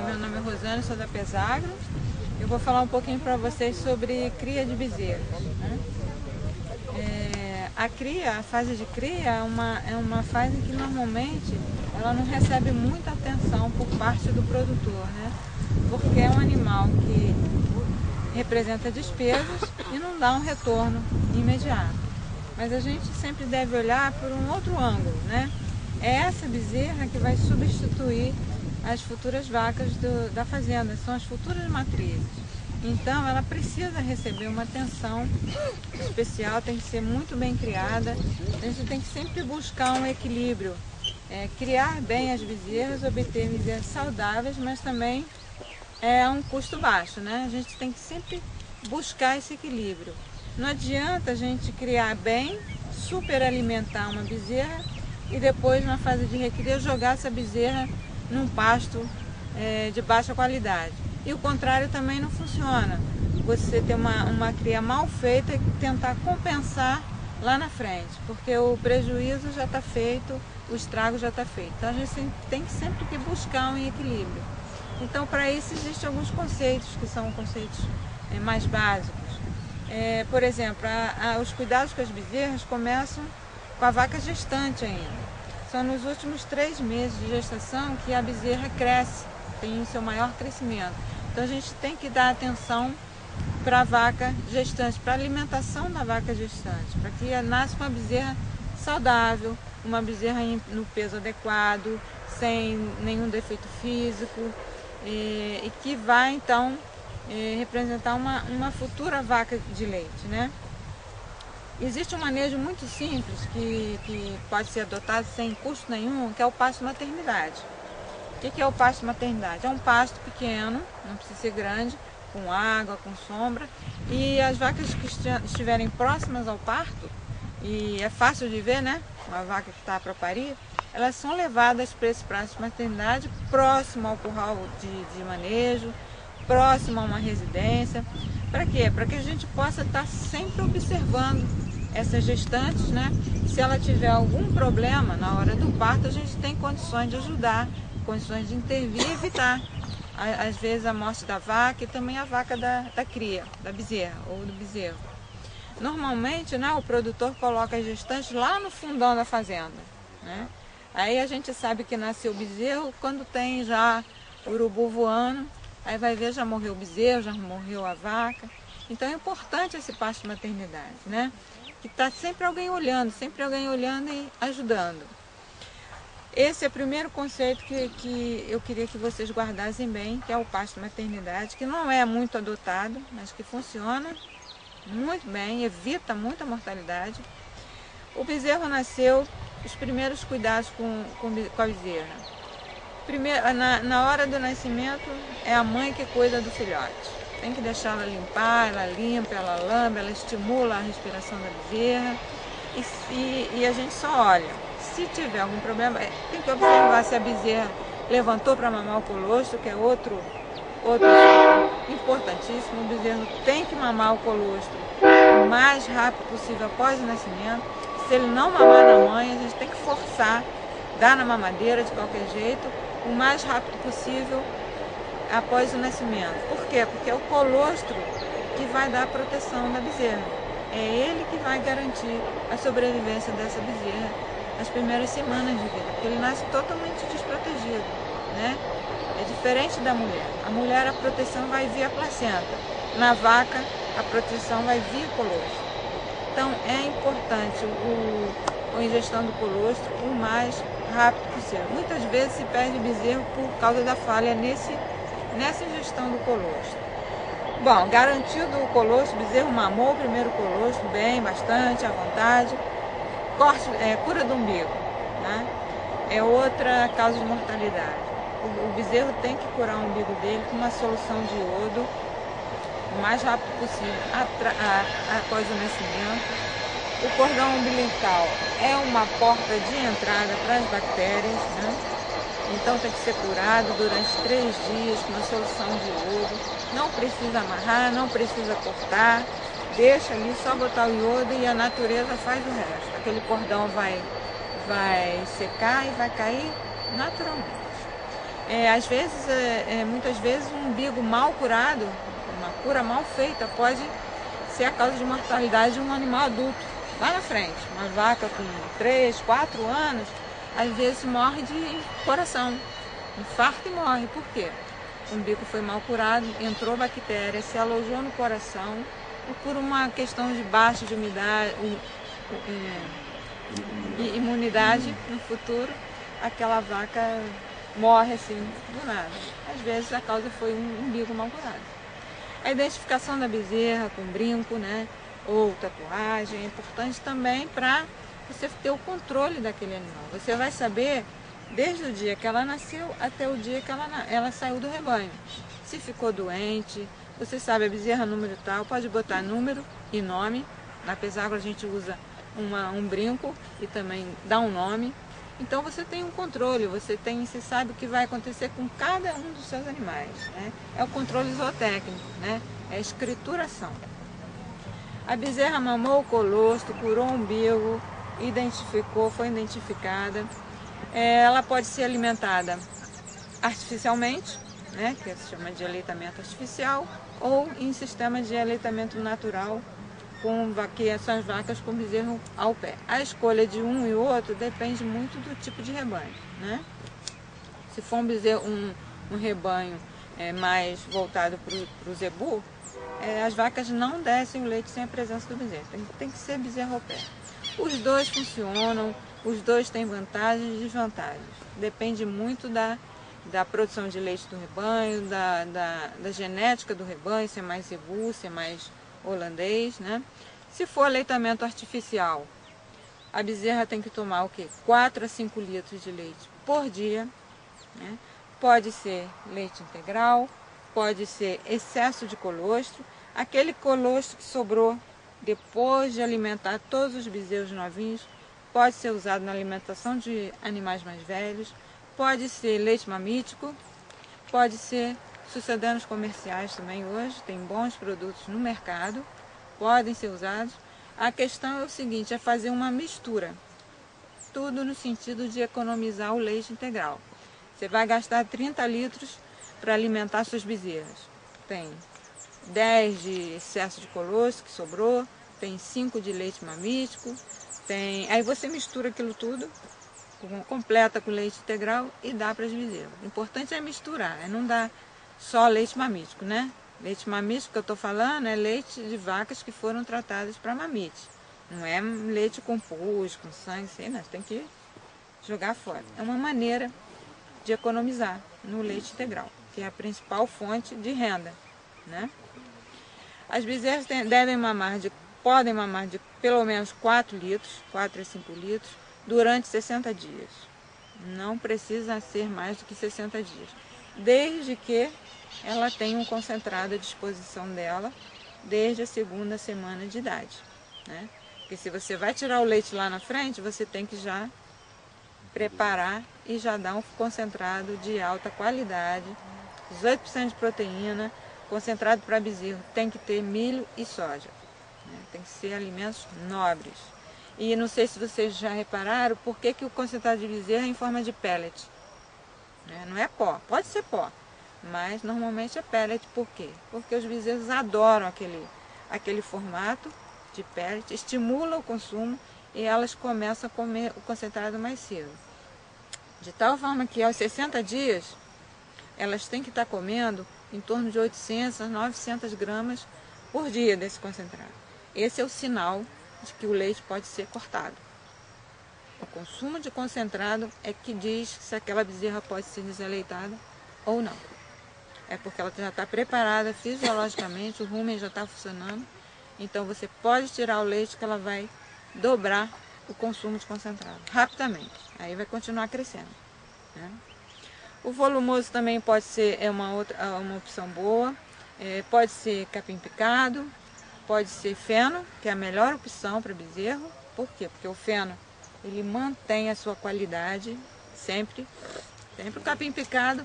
Meu nome é Rosane, sou da Pesagro. Eu vou falar um pouquinho para vocês sobre cria de bezerros, né? A fase de cria é uma fase que normalmente ela não recebe muita atenção por parte do produtor, né? Porque é um animal que representa despesas e não dá um retorno imediato. Mas a gente sempre deve olhar por um outro ângulo, né? É essa bezerra que vai substituir as futuras vacas da fazenda, são as futuras matrizes. Então ela precisa receber uma atenção especial, tem que ser muito bem criada. A gente tem que sempre buscar um equilíbrio, criar bem as bezerras, obter bezerras saudáveis, mas também a um custo baixo, né? A gente tem que sempre buscar esse equilíbrio. Não adianta a gente criar bem, superalimentar uma bezerra e depois na fase de recria jogar essa bezerra num pasto de baixa qualidade. E o contrário também não funciona. Você ter uma cria mal feita e tentar compensar lá na frente, porque o prejuízo já está feito, o estrago já está feito. Então a gente tem que sempre que buscar um equilíbrio. Então para isso existem alguns conceitos que são conceitos mais básicos. Por exemplo, os cuidados com as bezerras começam com a vaca gestante ainda. São nos últimos 3 meses de gestação que a bezerra cresce, tem o seu maior crescimento. Então a gente tem que dar atenção para a vaca gestante, para a alimentação da vaca gestante, para que nasça uma bezerra saudável, uma bezerra no peso adequado, sem nenhum defeito físico, e que vai então representar uma futura vaca de leite, né? Existe um manejo muito simples que pode ser adotado sem custo nenhum, que é o pasto maternidade. O que é o pasto maternidade? É um pasto pequeno, não precisa ser grande, com água, com sombra, e as vacas que estiverem próximas ao parto, e é fácil de ver, né? Uma vaca que está para parir, elas são levadas para esse pasto maternidade próximo ao curral de manejo, próximo a uma residência. Para quê? Para que a gente possa estar sempre observando essas gestantes, né? Se ela tiver algum problema na hora do parto, a gente tem condições de ajudar, condições de intervir e evitar, às vezes, a morte da vaca e também a vaca da cria, da bezerra ou do bezerro. Normalmente, né, o produtor coloca as gestantes lá no fundão da fazenda, né? Aí a gente sabe que nasceu o bezerro quando tem já urubu voando, aí vai ver, já morreu o bezerro, já morreu a vaca. Então é importante esse pasto maternidade, né? Que está sempre alguém olhando e ajudando. Esse é o primeiro conceito que eu queria que vocês guardassem bem, que é o pasto maternidade, que não é muito adotado, mas que funciona muito bem, evita muita mortalidade. O bezerro nasceu, os primeiros cuidados com a bezerra. Primeiro, na hora do nascimento, é a mãe que cuida do filhote. Tem que deixar ela limpar, ela limpa, ela lambe, ela estimula a respiração da bezerra e a gente só olha. Se tiver algum problema, tem que observar se a bezerra levantou para mamar o colostro, que é outro importantíssimo. O bezerro tem que mamar o colostro o mais rápido possível após o nascimento. Se ele não mamar na mãe, a gente tem que forçar, dar na mamadeira de qualquer jeito, o mais rápido possível após o nascimento. Por quê? Porque é o colostro que vai dar a proteção da bezerra. É ele que vai garantir a sobrevivência dessa bezerra nas primeiras semanas de vida, porque ele nasce totalmente desprotegido, né? É diferente da mulher. A mulher, a proteção vai via placenta. Na vaca, a proteção vai via colostro. Então, é importante a ingestão do colostro o mais rápido possível. Muitas vezes se perde bezerro por causa da falha nessa ingestão do colostro. Bom, garantido o colostro, o bezerro mamou o primeiro colostro bem, bastante, à vontade. Cura do umbigo, né? É outra causa de mortalidade. O bezerro tem que curar o umbigo dele com uma solução de iodo o mais rápido possível após o nascimento. O cordão umbilical é uma porta de entrada para as bactérias, né? Então tem que ser curado durante 3 dias com uma solução de iodo. Não precisa amarrar, não precisa cortar. Deixa ali só botar o iodo e a natureza faz o resto. Aquele cordão vai secar e vai cair naturalmente. Às vezes, muitas vezes, um umbigo mal curado, uma cura mal feita, pode ser a causa de mortalidade de um animal adulto. Lá na frente, uma vaca com 3, 4 anos, às vezes morre de coração, infarta e morre. Por quê? O umbigo foi mal curado, entrou bactéria, se alojou no coração, e por uma questão de baixa de umidade, imunidade no futuro, aquela vaca morre assim, do nada. Às vezes a causa foi um umbigo mal curado. A identificação da bezerra com brinco, né, ou tatuagem, é importante também para você ter o controle daquele animal. Você vai saber desde o dia que ela nasceu até o dia que ela saiu do rebanho. Se ficou doente, você sabe a bezerra número tal, pode botar número e nome. Na peságora a gente usa um brinco e também dá um nome. Então você tem um controle, você sabe o que vai acontecer com cada um dos seus animais, né? É o controle zootécnico, né? É a escrituração. A bezerra mamou o colostro, curou o umbigo, foi identificada. Ela pode ser alimentada artificialmente, né? Que se chama de aleitamento artificial, ou em sistema de aleitamento natural, que são as vacas com bezerro ao pé. A escolha de um e outro depende muito do tipo de rebanho, né? Se for um rebanho mais voltado para o zebu, as vacas não descem o leite sem a presença do bezerro. Tem que ser bezerro ao pé. Os dois funcionam, os dois têm vantagens e desvantagens. Depende muito da produção de leite do rebanho, da genética do rebanho, se é mais zebu, se é mais holandês, né? Se for aleitamento artificial, a bezerra tem que tomar o quê? 4 a 5 litros de leite por dia, né? Pode ser leite integral, pode ser excesso de colostro, aquele colostro que sobrou depois de alimentar todos os bezerros novinhos, pode ser usado na alimentação de animais mais velhos, pode ser leite mamítico, pode ser sucedâneos comerciais também hoje, tem bons produtos no mercado, podem ser usados. A questão é o seguinte, é fazer uma mistura, tudo no sentido de economizar o leite integral. Você vai gastar 30 litros para alimentar suas bezerras. Tem 10 de excesso de colostro que sobrou, tem 5 de leite mamítico, aí você mistura aquilo tudo, completa com leite integral e dá para as bezerras. O importante é misturar, não dar só leite mamítico, né? Leite mamítico que eu estou falando é leite de vacas que foram tratadas para mamite. Não é leite com pus, com sangue, sei não, você tem que jogar fora. É uma maneira de economizar no leite integral, que é a principal fonte de renda, né? As bezerras podem mamar de pelo menos 4 a 5 litros, durante 60 dias. Não precisa ser mais do que 60 dias, desde que ela tenha um concentrado à disposição dela desde a 2ª semana de idade, né? Porque se você vai tirar o leite lá na frente, você tem que já preparar e já dar um concentrado de alta qualidade, 18% de proteína, concentrado para bezerro, tem que ter milho e soja, né? Tem que ser alimentos nobres. E não sei se vocês já repararam por que o concentrado de bezerro é em forma de pellet, né? Não é pó, pode ser pó, mas normalmente é pellet. Por quê? Porque os bezerros adoram aquele formato de pellet, estimula o consumo e elas começam a comer o concentrado mais cedo. De tal forma que aos 60 dias, elas têm que estar comendo em torno de 800 a 900 gramas por dia desse concentrado. Esse é o sinal de que o leite pode ser cortado. O consumo de concentrado é que diz se aquela bezerra pode ser desaleitada ou não. É porque ela já está preparada fisiologicamente, o rumen já está funcionando, então você pode tirar o leite que ela vai dobrar o consumo de concentrado rapidamente. Aí vai continuar crescendo, né? O volumoso também pode ser uma opção boa, pode ser capim picado, pode ser feno, que é a melhor opção para bezerro. Por quê? Porque o feno ele mantém a sua qualidade sempre. O capim picado,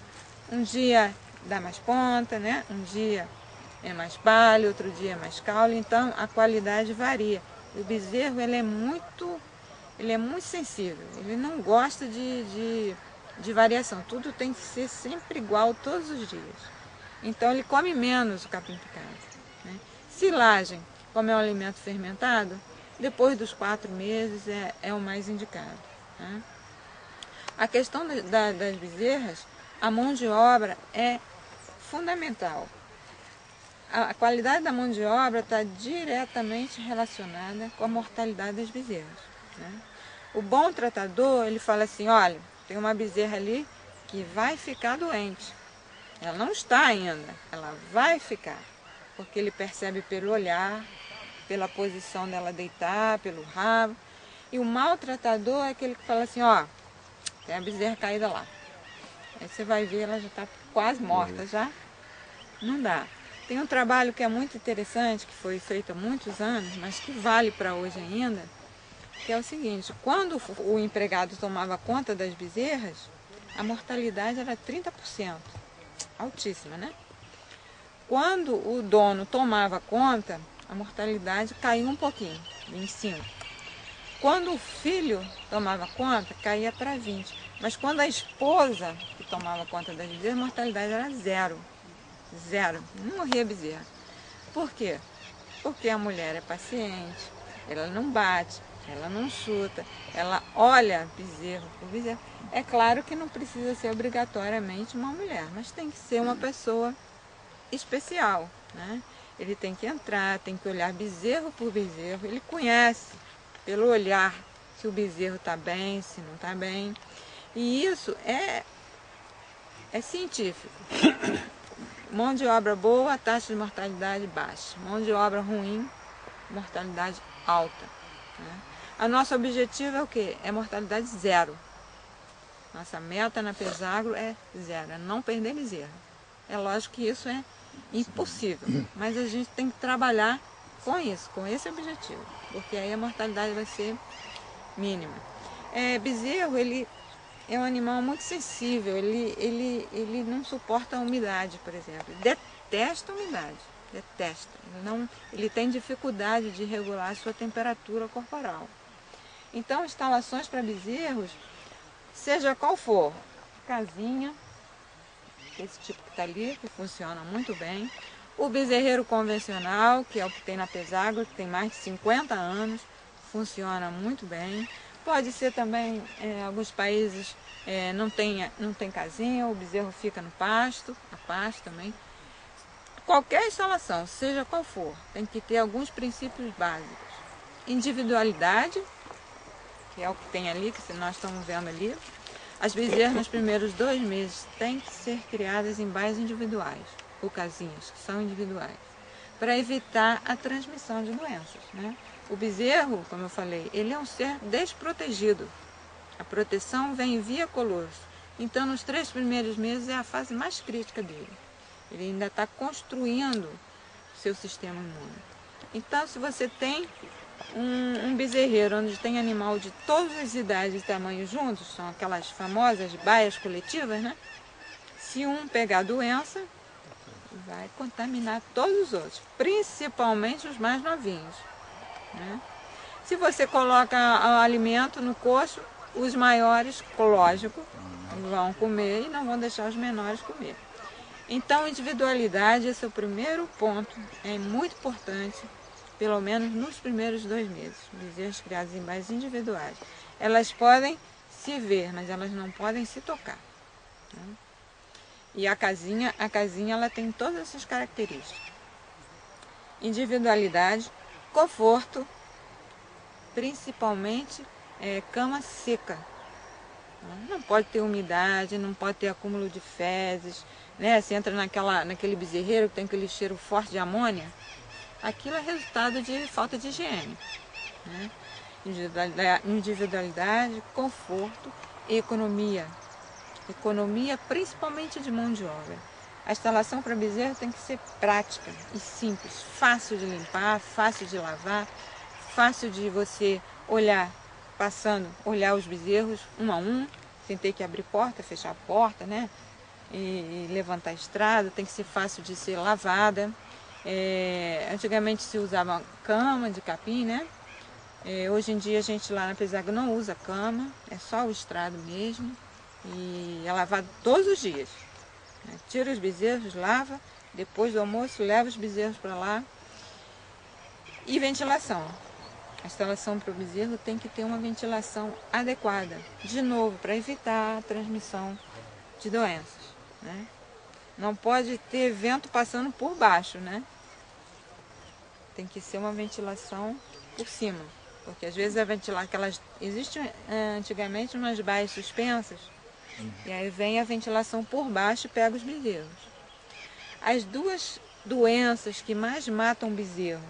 um dia dá mais ponta, né? Um dia é mais palha, outro dia é mais caule, então a qualidade varia. O bezerro ele é muito sensível, ele não gosta de de variação. Tudo tem que ser sempre igual todos os dias. Então ele come menos o capim picado, né? Silagem, como é um alimento fermentado, depois dos 4 meses é o mais indicado, né? A questão das bezerras, a mão de obra é fundamental. A qualidade da mão de obra está diretamente relacionada com a mortalidade das bezerras, né? O bom tratador, ele fala assim, olha, tem uma bezerra ali que vai ficar doente. Ela não está ainda, ela vai ficar, porque ele percebe pelo olhar, pela posição dela deitar, pelo rabo. E o maltratador é aquele que fala assim, ó, tem a bezerra caída lá. Aí você vai ver, ela já está quase morta já. Não dá. Tem um trabalho que é muito interessante, que foi feito há muitos anos, mas que vale para hoje ainda, que é o seguinte, quando o empregado tomava conta das bezerras, a mortalidade era 30%. Altíssima, né? Quando o dono tomava conta, a mortalidade caiu um pouquinho, 25%. Quando o filho tomava conta, caía para 20%. Mas quando a esposa que tomava conta das bezerras, a mortalidade era 0. 0. Não morria bezerra. Por quê? Porque a mulher é paciente, ela não bate, ela não chuta, ela olha bezerro por bezerro. É claro que não precisa ser obrigatoriamente uma mulher, mas tem que ser uma pessoa especial, né? Ele tem que entrar, tem que olhar bezerro por bezerro, ele conhece pelo olhar se o bezerro está bem, se não está bem. E isso é científico. Mão de obra boa, taxa de mortalidade baixa. Mão de obra ruim, mortalidade alta, né? O nosso objetivo é o quê? É mortalidade 0. Nossa meta na Pesagro é 0, é não perder bezerra. É lógico que isso é impossível, mas a gente tem que trabalhar com isso, com esse objetivo, porque aí a mortalidade vai ser mínima. Bezerro, ele é um animal muito sensível, ele não suporta a umidade, por exemplo. Detesta a umidade, detesta. Ele tem dificuldade de regular a sua temperatura corporal. Então, instalações para bezerros, seja qual for, casinha, esse tipo que está ali, que funciona muito bem. O bezerreiro convencional, que é o que tem na Pesagro, que tem mais de 50 anos, funciona muito bem. Pode ser também, alguns países não tem casinha, o bezerro fica no pasto, a pasto também. Qualquer instalação, seja qual for, tem que ter alguns princípios básicos. Individualidade, que é o que tem ali, que nós estamos vendo ali. As bezerras nos primeiros 2 meses têm que ser criadas em baias individuais, ou casinhas, que são individuais, para evitar a transmissão de doenças, né? O bezerro, como eu falei, ele é um ser desprotegido. A proteção vem via colostro. Então, nos 3 primeiros meses é a fase mais crítica dele. Ele ainda está construindo seu sistema imune. Então, se você tem um bezerreiro onde tem animal de todas as idades e tamanhos juntos, são aquelas famosas baias coletivas, né? Se um pegar doença, vai contaminar todos os outros, principalmente os mais novinhos, né? Se você coloca o alimento no coxo, os maiores, lógico, vão comer e não vão deixar os menores comer. Então, individualidade, esse é o primeiro ponto, é muito importante, pelo menos nos primeiros 2 meses. Bezerras criadas em baias individuais. Elas podem se ver, mas elas não podem se tocar, né? E a casinha ela tem todas essas características. Individualidade, conforto, principalmente cama seca. Não pode ter umidade, não pode ter acúmulo de fezes, né? Você entra naquele bezerreiro que tem aquele cheiro forte de amônia, aquilo é resultado de falta de higiene, né? Individualidade, conforto e economia. Economia principalmente de mão de obra. A instalação para bezerro tem que ser prática e simples, fácil de limpar, fácil de lavar, fácil de você olhar os bezerros um a um, sem ter que abrir porta, fechar a porta, né? E levantar a estrada, tem que ser fácil de ser lavada. Antigamente se usava cama de capim, né? Hoje em dia a gente lá na Pesagro não usa cama, é só o estrado mesmo. E é lavado todos os dias. Né? Tira os bezerros, lava, depois do almoço leva os bezerros para lá. E ventilação. A instalação para o bezerro tem que ter uma ventilação adequada. De novo, para evitar a transmissão de doenças. Né? Não pode ter vento passando por baixo, né? Tem que ser uma ventilação por cima. Porque às vezes existem antigamente umas baias suspensas, e aí vem a ventilação por baixo e pega os bezerros. As duas doenças que mais matam bezerro,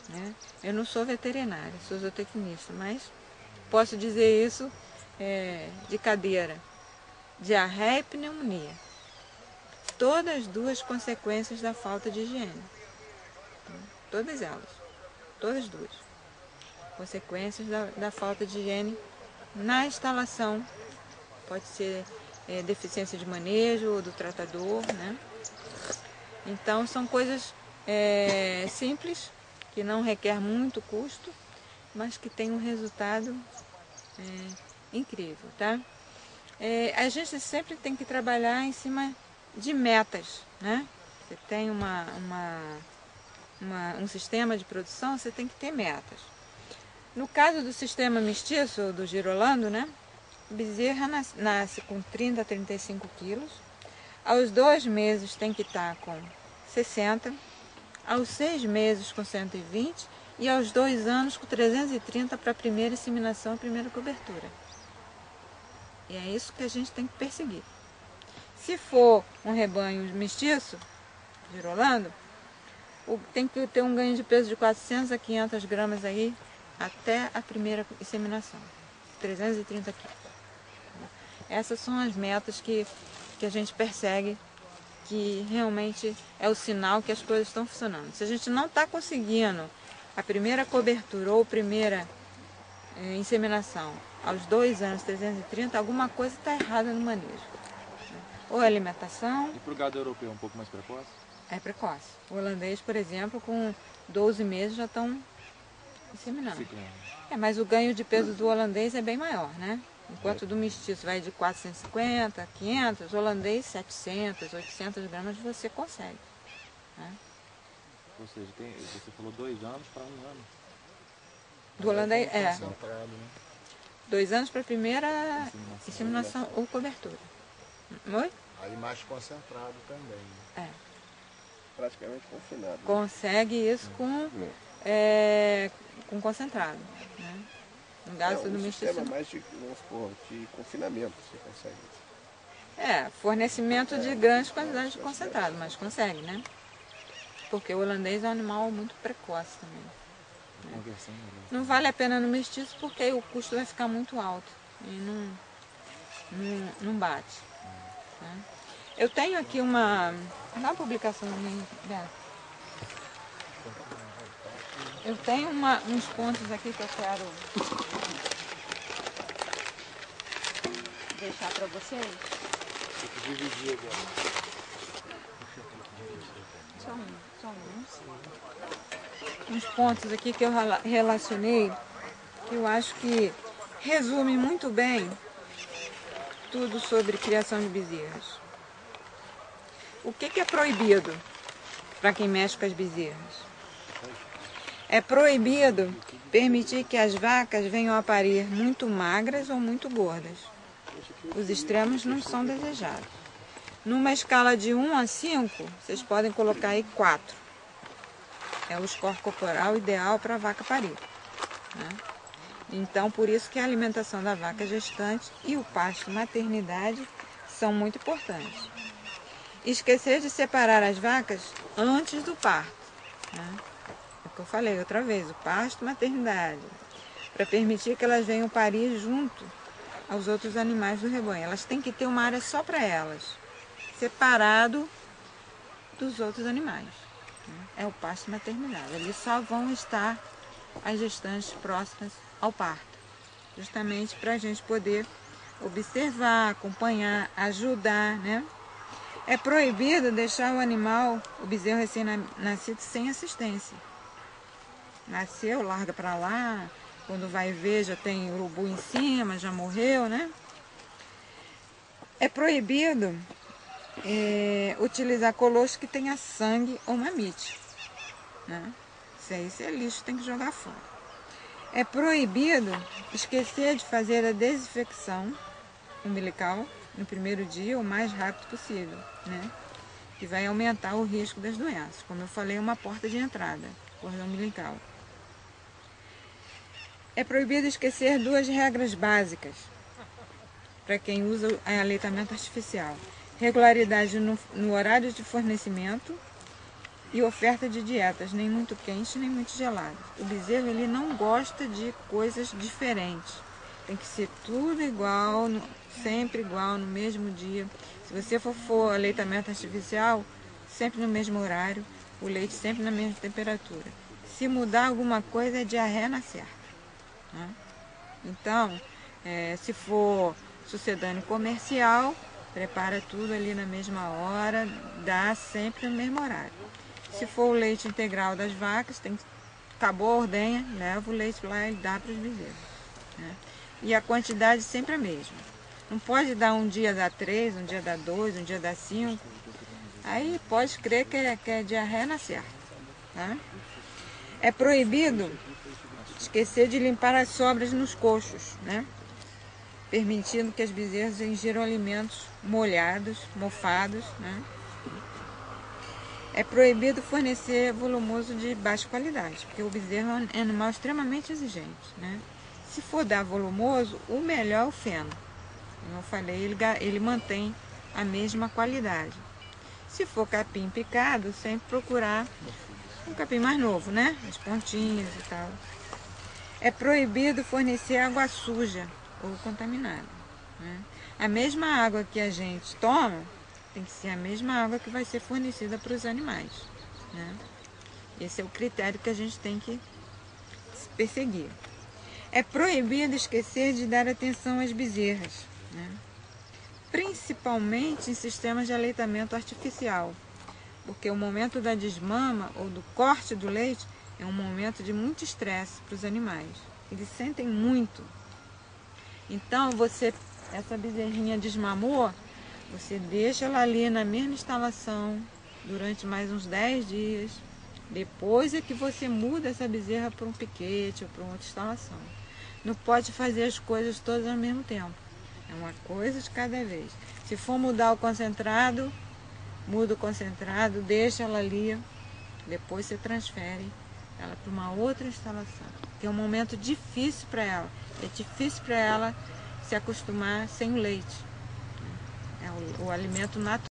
né? Eu não sou veterinária, sou zootecnista, mas posso dizer isso de cadeira: diarreia e pneumonia. Todas as duas consequências da falta de higiene. Todas elas. Todas duas. Consequências da falta de higiene na instalação. Pode ser deficiência de manejo ou do tratador, né? Então são coisas simples, que não requer muito custo, mas que tem um resultado incrível, tá? A gente sempre tem que trabalhar em cima de metas, né? Você tem um sistema de produção, você tem que ter metas. No caso do sistema mestiço, do girolando, né? O bezerro nasce com 30 a 35 quilos. Aos 2 meses tem que estar com 60. Aos 6 meses com 120. E aos 2 anos com 330 para a primeira inseminação e primeira cobertura. E é isso que a gente tem que perseguir. Se for um rebanho mestiço, girolando, tem que ter um ganho de peso de 400 a 500 gramas aí até a primeira inseminação. 330 quilos. Essas são as metas que a gente persegue, que realmente é o sinal que as coisas estão funcionando. Se a gente não está conseguindo a primeira cobertura ou primeira inseminação aos 2 anos, 330, alguma coisa está errada no manejo. Ou alimentação. E para o gado europeu, um pouco mais precoce? É precoce. O holandês, por exemplo, com 12 meses já estão inseminando. Mas o ganho de peso do holandês é bem maior, né? Enquanto do mestiço vai de 450, 500, o holandês 700, 800 gramas você consegue. Né? Ou seja, você falou 2 anos para 1 ano. Do holandês, 2 anos para a primeira inseminação ou cobertura. Oi? Aí mais concentrado também. Né? Praticamente confinado. Consegue isso com concentrado. Né? No caso do mestiço. Sistema mais de confinamento você consegue. Fornecimento de grandes quantidades de concentrado, mas consegue, né? Porque o holandês é um animal muito precoce também. Né? Não vale a pena no mestiço porque o custo vai ficar muito alto e não bate. Né? Eu tenho aqui uma publicação minha, Beto. Eu tenho uns pontos aqui que eu quero deixar para vocês. Tem que dividir agora. Só uns pontos aqui que eu relacionei, que eu acho que resume muito bem tudo sobre criação de bezerros. O que é proibido para quem mexe com as bezerras? É proibido permitir que as vacas venham a parir muito magras ou muito gordas. Os extremos não são desejados. Numa escala de 1 a 5, vocês podem colocar aí 4. É o score corporal ideal para a vaca parir. Né? Então, por isso que a alimentação da vaca gestante e o pasto maternidade são muito importantes. Esquecer de separar as vacas antes do parto. Né? É o que eu falei outra vez, o pasto maternidade. Para permitir que elas venham parir junto aos outros animais do rebanho. Elas têm que ter uma área só para elas, separado dos outros animais. É o pasto maternidade. Eles só vão estar as gestantes próximas ao parto. Justamente para a gente poder observar, acompanhar, ajudar, né? É proibido deixar o animal, o bezerro recém-nascido, sem assistência. Nasceu, larga para lá, quando vai ver já tem urubu em cima, já morreu, né? É proibido utilizar colostro que tenha sangue ou mamite, né? Isso é lixo, tem que jogar fora. É proibido esquecer de fazer a desinfecção umbilical no primeiro dia o mais rápido possível, né? Que vai aumentar o risco das doenças. Como eu falei, é uma porta de entrada, cordão umbilical. É proibido esquecer 2 regras básicas para quem usa aleitamento artificial: regularidade no horário de fornecimento e oferta de dietas, nem muito quente nem muito gelado. O bezerro ele não gosta de coisas diferentes. Tem que ser tudo igual, sempre igual, no mesmo dia. Se você for aleitamento artificial, sempre no mesmo horário, o leite sempre na mesma temperatura. Se mudar alguma coisa, é diarreia na certa, né? Então, se for sucedâneo comercial, prepara tudo ali na mesma hora, dá sempre no mesmo horário. Se for o leite integral das vacas, acabou a ordenha, leva o leite lá e dá para os bezerros, né? E a quantidade sempre a mesma. Não pode dar um dia dá 3, um dia dá 2, um dia dá 5. Aí pode crer que é diarreia na certa, tá? É proibido esquecer de limpar as sobras nos coxos, né? Permitindo que as bezerras ingiram alimentos molhados, mofados, né? É proibido fornecer volumoso de baixa qualidade, porque o bezerro é um animal extremamente exigente, né? Se for dar volumoso, o melhor é o feno. Como eu falei, ele mantém a mesma qualidade. Se for capim picado, sempre procurar um capim mais novo, né? As pontinhas e tal. É proibido fornecer água suja ou contaminada, né? A mesma água que a gente toma tem que ser a mesma água que vai ser fornecida para os animais, né? Esse é o critério que a gente tem que perseguir. É proibido esquecer de dar atenção às bezerras, né? Principalmente em sistemas de aleitamento artificial, porque o momento da desmama ou do corte do leite é um momento de muito estresse para os animais. Eles sentem muito. Então, essa bezerrinha desmamou, você deixa ela ali na mesma instalação durante mais uns 10 dias. Depois é que você muda essa bezerra para um piquete ou para outra instalação. Não pode fazer as coisas todas ao mesmo tempo. É uma coisa de cada vez. Se for mudar o concentrado, muda o concentrado, deixa ela ali. Depois você transfere ela para uma outra instalação. Que é um momento difícil para ela. É difícil para ela se acostumar sem o leite. É o alimento natural.